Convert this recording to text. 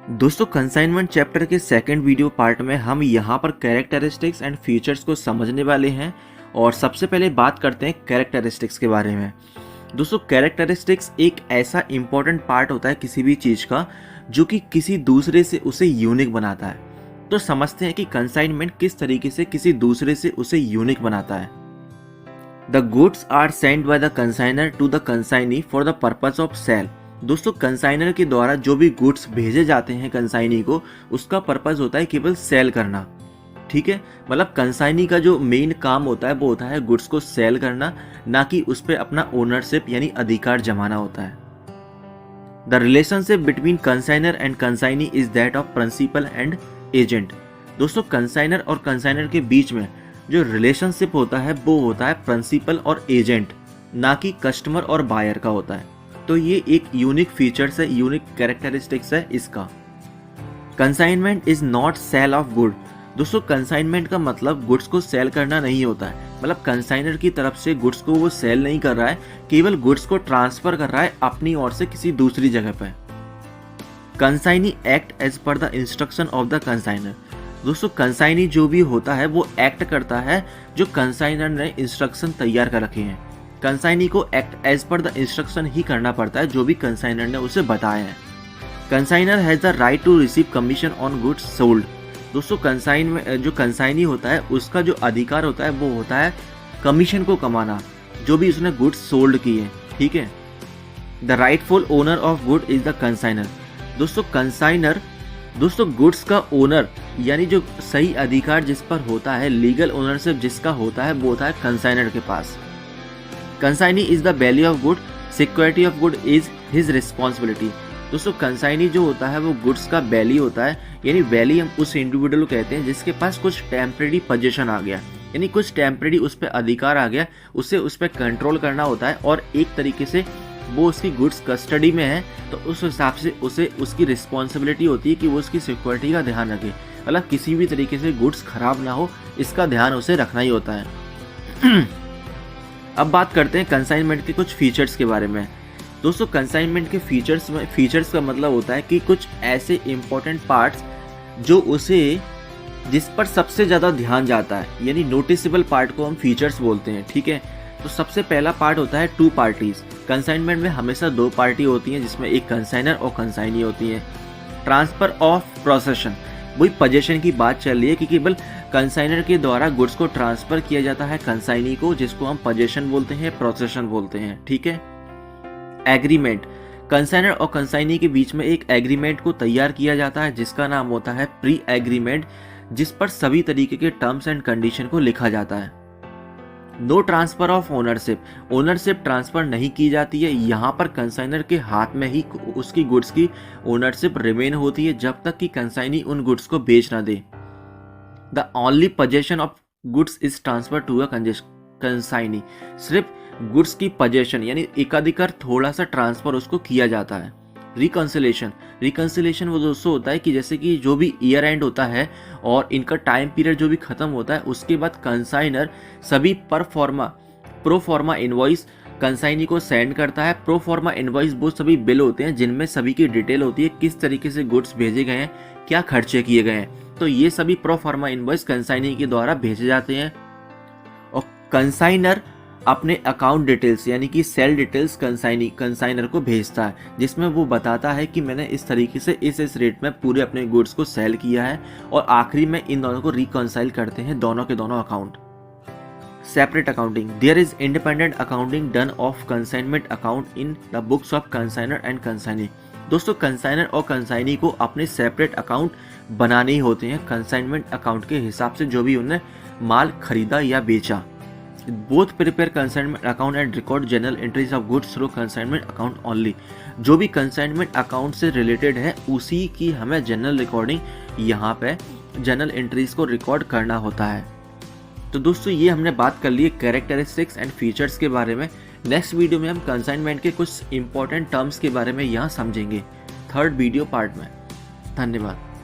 दोस्तों consignment chapter के second video part में हम यहाँ पर कैरेक्टरिस्टिक्स एंड फीचर्स को समझने वाले हैं और सबसे पहले बात करते हैं कैरेक्टरिस्टिक्स के बारे में। दोस्तों कैरेक्टरिस्टिक्स एक ऐसा इम्पोर्टेंट पार्ट होता है किसी भी चीज़ का जो कि किसी दूसरे से उसे यूनिक बनाता है। तो समझते हैं कि कंसाइनमेंट किस तरीके से किसी दूसरे से उसे यूनिक बनाता है। The goods are send by the consignor to the consignee for the purpose of cell. दोस्तों कंसाइनर के द्वारा जो भी गुड्स भेजे जाते हैं कंसाइनी को, उसका पर्पस होता है केवल सेल करना। ठीक है, मतलब कंसाइनी का जो मेन काम होता है वो होता है गुड्स को सेल करना, ना कि उस पर अपना ओनरशिप यानी अधिकार जमाना होता है। The relationship between consignor and consignee is that of principal and agent. दोस्तों कंसाइनर और कंसाइनर के बीच में जो रिलेशनशिप होता है वो होता है प्रिंसिपल और एजेंट, ना कि कस्टमर और बायर का होता है। तो ये एक यूनिक फीचर्स है, यूनिक कैरेक्टरिस्टिक्स है इसका। Consignment is not cell of good. दोस्तों कंसाइनमेंट का मतलब गुड्स को सेल करना नहीं होता है, मतलब कंसाइनर की तरफ से गुड्स को वो सेल नहीं कर रहा है, केवल गुड्स को ट्रांसफर कर रहा है अपनी ओर से किसी दूसरी जगह पर। Consignee act as per the instruction of the consignor. दोस्तों कंसाइनी जो भी होता है वो एक्ट करता है जो कंसाइनर ने इंस्ट्रक्शन तैयार कर रखे हैं। कंसाइनी को act as per the instruction ही करना पड़ता है जो भी कंसाइनर ने उसे बताया है। Consignor has the right to receive commission on goods sold. दोस्तों कंसाइन में जो कंसाइनी होता है उसका जो अधिकार होता है वो होता है कमीशन को कमाना, जो भी उसने गुड्स सोल्ड किए। ठीक है, the rightful owner of good is the consignor. दोस्तों कंसाइनर गुड्स का ओनर यानी जो सही अधिकार जिस पर होता है, लीगल ओनरशिप जिसका होता है वो होता है कंसाइनर के पास। Consignee is the value of good, security of good is his responsibility. दोस्तों कंसाइनी जो होता है वो गुड्स का वैल्यू होता है, यानी वैल्यू हम उस इंडिविजुअल को कहते हैं जिसके पास कुछ टेम्परेरी पोजीशन आ गया, यानी कुछ टेम्परेरी उस पर अधिकार आ गया, उसे उस पर कंट्रोल करना होता है और एक तरीके से वो उसकी गुड्स कस्टडी में है तो उस हिसाब से उसे उसकी रिस्पॉन्सिबिलिटी होती है कि वो उसकी सिक्योरिटी का ध्यान रखे, मतलब किसी भी तरीके से गुड्स खराब ना हो इसका ध्यान उसे रखना ही होता है। अब बात करते हैं कंसाइनमेंट के कुछ फीचर्स के बारे में। दोस्तों कंसाइनमेंट के फीचर्स का मतलब होता है कि कुछ ऐसे इंपॉर्टेंट पार्ट्स जो उसे जिस पर सबसे ज़्यादा ध्यान जाता है, यानी नोटिसेबल पार्ट को हम फीचर्स बोलते हैं। ठीक है, तो सबसे पहला पार्ट होता है टू पार्टीज। कंसाइनमेंट में हमेशा दो पार्टी होती हैं जिसमें एक कंसाइनर और कंसाइनी होती है। ट्रांसफर ऑफ प्रोसेशन, वही पोजेशन की बात चल रही है कि केवल कंसाइनर के द्वारा गुड्स को ट्रांसफर किया जाता है कंसाइनी को, जिसको हम पोजेशन बोलते हैं, प्रोसेशन बोलते हैं। ठीक है, एग्रीमेंट, कंसाइनर और कंसाइनी के बीच में एक एग्रीमेंट को तैयार किया जाता है जिसका नाम होता है प्री एग्रीमेंट, जिस पर सभी तरीके के टर्म्स एंड कंडीशन को लिखा जाता है। No transfer of ownership, ownership transfer नहीं की जाती है, यहाँ पर कंसाइनर के हाथ में ही उसकी गुड्स की ओनरशिप रिमेन होती है जब तक कि कंसाइनी उन गुड्स को बेच ना दे। The only possession of goods is transfer to a consignee, सिर्फ गुड्स की पोजेशन यानी एकाधिकार थोड़ा सा ट्रांसफर उसको किया जाता है। रिकंसिलेशन वो दोस्तों होता है कि जैसे कि जो भी ईयर एंड होता है और इनका टाइम पीरियड जो भी खत्म होता है उसके बाद कंसाइनर सभी प्रोफॉर्मा इनवॉइस कंसाइनी को सेंड करता है। प्रोफॉर्मा इनवॉइस वो सभी बिल होते हैं जिनमें सभी की डिटेल होती है, किस तरीके से गुड्स भेजे गए हैं, क्या खर्चे किए गए हैं। तो ये सभी प्रोफॉर्मा इनवॉइस कंसाइनी के द्वारा भेजे जाते हैं और कंसाइनर अपने अकाउंट डिटेल्स यानी कि सेल डिटेल्स कंसाइनर को भेजता है, जिसमें वो बताता है कि मैंने इस तरीके से इस रेट में पूरे अपने गुड्स को सेल किया है, और आखिरी में इन दोनों को रिकंसाइल करते हैं दोनों के दोनों account. Separate accounting, there is independent accounting done of consignment account in the books of consignor and consignee. दोस्तों कंसाइनर और कंसाइनी को अपने सेपरेट अकाउंट बनाने ही होते हैं कंसाइनमेंट अकाउंट के हिसाब से, जो भी उन्होंने माल खरीदा या बेचा। Both prepare consignment account and record general entries of goods through consignment account only. जो भी कंसाइनमेंट अकाउंट से रिलेटेड है उसी की हमें जनरल रिकॉर्डिंग यहाँ पे जनरल एंट्रीज को रिकॉर्ड करना होता है। तो दोस्तों ये हमने बात कर ली कैरेक्टरिस्टिक्स एंड फीचर्स के बारे में। नेक्स्ट वीडियो में हम कंसाइनमेंट के कुछ इंपॉर्टेंट टर्म्स के बारे में यहाँ समझेंगे, थर्ड वीडियो पार्ट में। धन्यवाद।